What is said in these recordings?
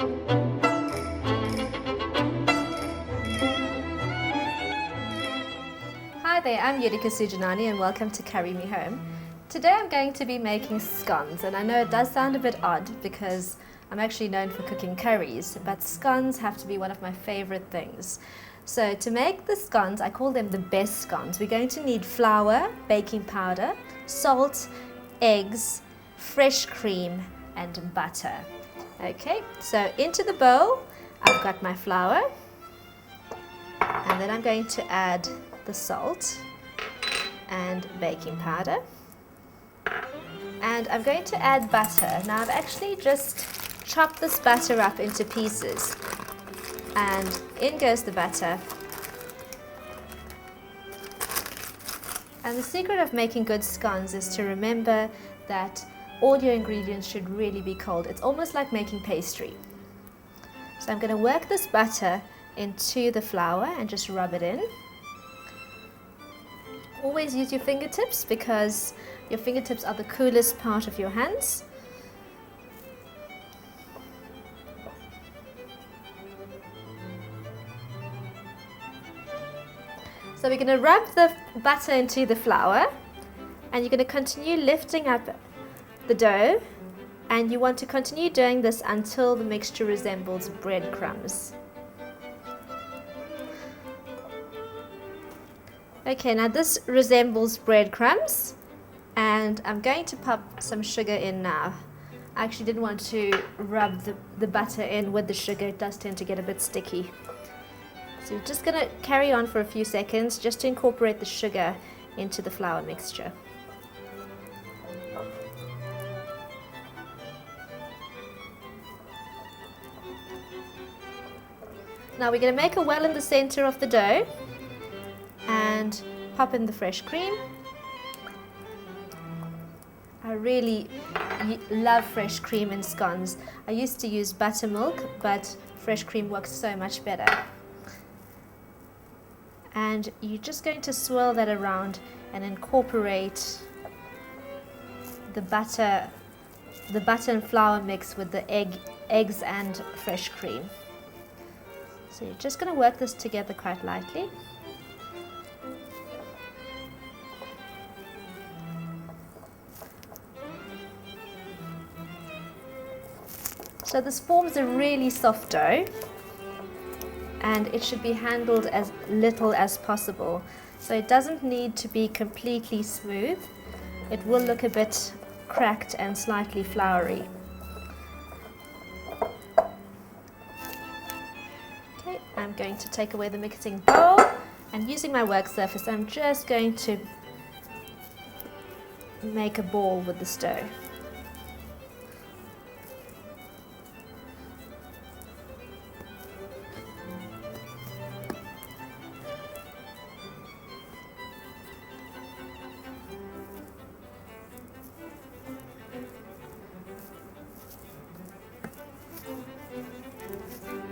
Hi there, I'm Yudika Sujanani and welcome to Carry Me Home. Today I'm going to be making scones, and I know it does sound a bit odd because I'm actually known for cooking curries, but scones have to be one of my favorite things. So to make the scones, I call them the best scones, we're going to need flour, baking powder, salt, eggs, fresh cream and butter. Okay, so into the bowl I've got my flour, and then I'm going to add the salt and baking powder, and I'm going to add butter. Now I've actually just chopped this butter up into pieces, and in goes the butter. And the secret of making good scones is to remember that all your ingredients should really be cold. It's almost like making pastry. So I'm going to work this butter into the flour and just rub it in. Always use your fingertips because your fingertips are the coolest part of your hands. So we're going to rub the butter into the flour, and you're going to continue lifting up the dough, and you want to continue doing this until the mixture resembles breadcrumbs. Okay, now this resembles breadcrumbs, and I'm going to pop some sugar in now. I actually didn't want to rub the butter in with the sugar, it does tend to get a bit sticky. So you're just going to carry on for a few seconds just to incorporate the sugar into the flour mixture. Now we're going to make a well in the center of the dough and pop in the fresh cream. I really love fresh cream in scones. I used to use buttermilk, but fresh cream works so much better. And you're just going to swirl that around and incorporate the butter and flour mix with the eggs and fresh cream. So you're just going to work this together quite lightly. So this forms a really soft dough, and it should be handled as little as possible. So it doesn't need to be completely smooth. It will look a bit cracked and slightly floury. Okay, I'm going to take away the mixing bowl, and using my work surface, I'm just going to make a ball with this dough.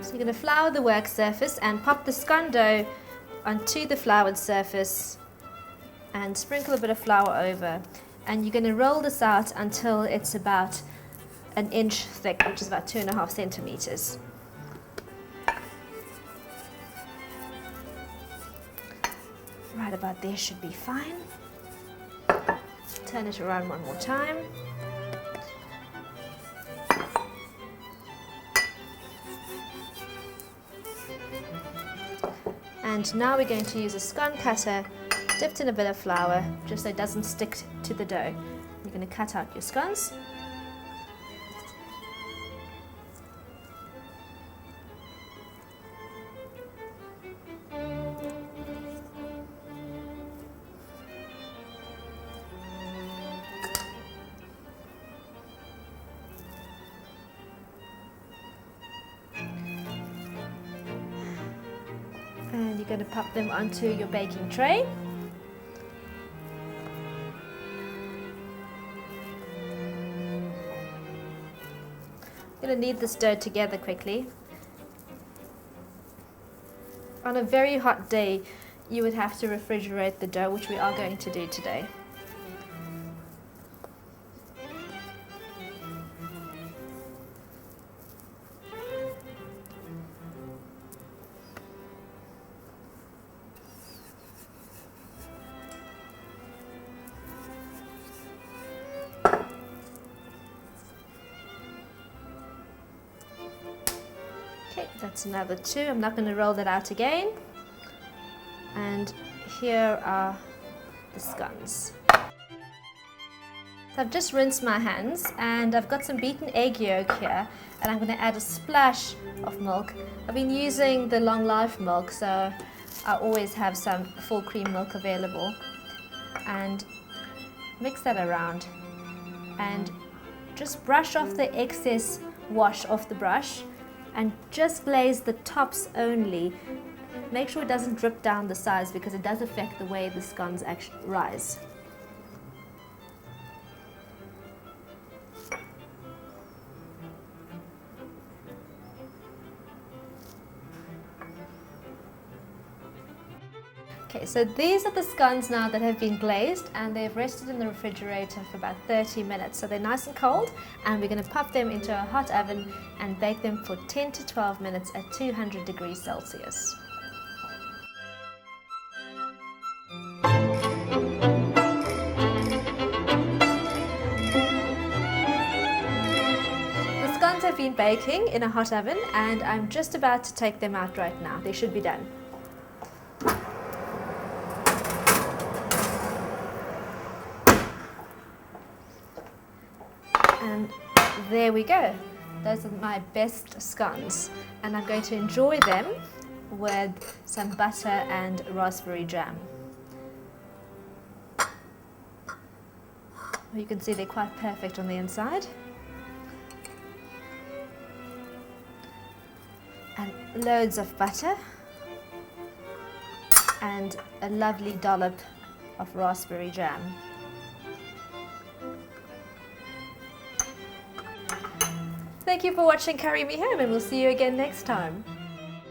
So you're going to flour the work surface and pop the scone dough onto the floured surface and sprinkle a bit of flour over. And you're going to roll this out until it's about an inch thick, which is about 2.5 centimeters. Right about there should be fine. Turn it around one more time. And now we're going to use a scone cutter dipped in a bit of flour just so it doesn't stick to the dough. You're going to cut out your scones. And you're going to pop them onto your baking tray. You're going to knead this dough together quickly. On a very hot day, you would have to refrigerate the dough, which we are going to do today. That's another 2. I'm not going to roll that out again. And here are the scones. So I've just rinsed my hands and I've got some beaten egg yolk here, and I'm going to add a splash of milk. I've been using the long life milk, so I always have some full cream milk available, and mix that around and just brush off the excess wash off the brush and just glaze the tops only. Make sure it doesn't drip down the sides because it does affect the way the scones actually rise. Okay, so these are the scones now that have been glazed, and they've rested in the refrigerator for about 30 minutes. So they're nice and cold, and we're going to pop them into a hot oven and bake them for 10 to 12 minutes at 200 degrees Celsius. The scones have been baking in a hot oven, and I'm just about to take them out right now. They should be done. And there we go. Those are my best scones, and I'm going to enjoy them with some butter and raspberry jam. You can see they're quite perfect on the inside. And loads of butter and a lovely dollop of raspberry jam. Thank you for watching Carry Me Home, and we'll see you again next time.